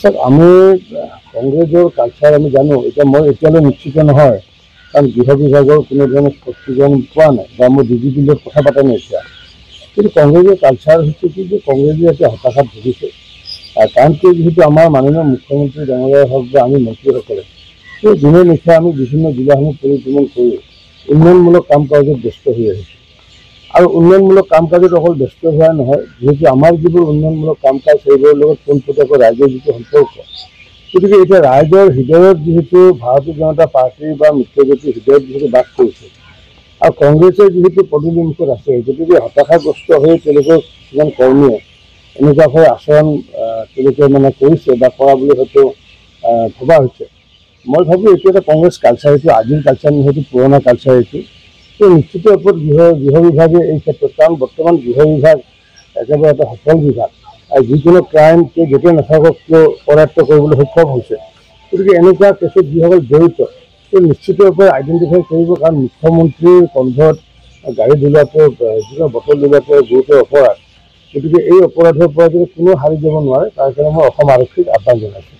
Sir আমি কংগ্ৰেসেৰ culture আমি জানো, এটা মই এতিয়ালৈ নিশ্চিত নহয়, কাৰণ গৃহ বিভাগৰ কোনো ধৰণৰ স্পষ্টীকৰণ পোৱা নাই বা মই ডিজিপিৰ লগত কথা পতা নাই এতিয়া। কিন্তু কংগ্ৰেসেৰ কালচাৰ হচ্ছে কি যে কংগ্ৰেসে একটা হতাশাত ভুগিছে। কাৰণ কি যেহেতু আমাৰ মাননীয় মুখ্যমন্ত্ৰী ডাঙৰীয়া হওক বা আমি মন্ত্ৰীসকলে সেই দিনে নিশা আমি বিভিন্ন জিলাসমূহ পৰিভ্ৰমণ কৰি উন্নয়নমূলক কাম কাজত ব্যস্ত হৈ আহিছোঁ। আৰু উন্নয়নমূলক কাম কাজত অকল ব্যস্ত হোৱা নহয়, যিহেতু আমাৰ যিবোৰ উন্নয়নমূলক কাম কাজ সেইবোৰৰ লগত পোনপটীয়াকৈ ৰাইজৰ যিটো সম্পৰ্ক, গতিকে এতিয়া ৰাইজৰ হৃদয়ত যিহেতু ভাৰতীয় জনতা পাৰ্টীৰ বা মিত্ৰজোঁটৰ হৃদয়ত যিহেতু বাস কৰিছে আৰু কংগ্ৰেছৰ যিহেতু পদূলিমুখত আছে, গতিকে হতাশাগ্ৰস্ত হৈ তেওঁলোকৰ কিছুমান কৰ্মীয়ে এনেকুৱাকৈ আচৰণ তেওঁলোকে মানে কৰিছে বা কৰা বুলি হয়তো ভবা হৈছে। মই ভাবোঁ এইটো এটা কংগ্ৰেছ কালচাৰ, এইটো আজিৰ কালচাৰ নহয়, সেইটো পুৰণা কালচাৰ। এইটো নিশ্চিত ওপৰত গৃহ বিভাগে এই ক্ষেত্ৰত, কাৰণ বৰ্তমান গৃহ বিভাগ একেবাৰে এটা সফল বিভাগ আৰু যিকোনো ক্ৰাইম য'তে নাথাকক কিয় কৰায়ত্ব কৰিবলৈ সক্ষম হৈছে। গতিকে এনেকুৱা কেছত যিসকল জড়িত সেই নিশ্চিত ওপৰত আইডেণ্টিফাই কৰিব, কাৰণ মুখ্যমন্ত্ৰীৰ কণ্ঠত গাড়ী দলিওৱাটো, যিকোনো বটল দলিওৱাটো গুৰুতৰ অপৰাধ। গতিকে এই অপৰাধৰ পৰা যদি কোনো হাৰি যাব নোৱাৰে, তাৰ কাৰণে মই অসম আৰক্ষীক আহ্বান জনাইছোঁ।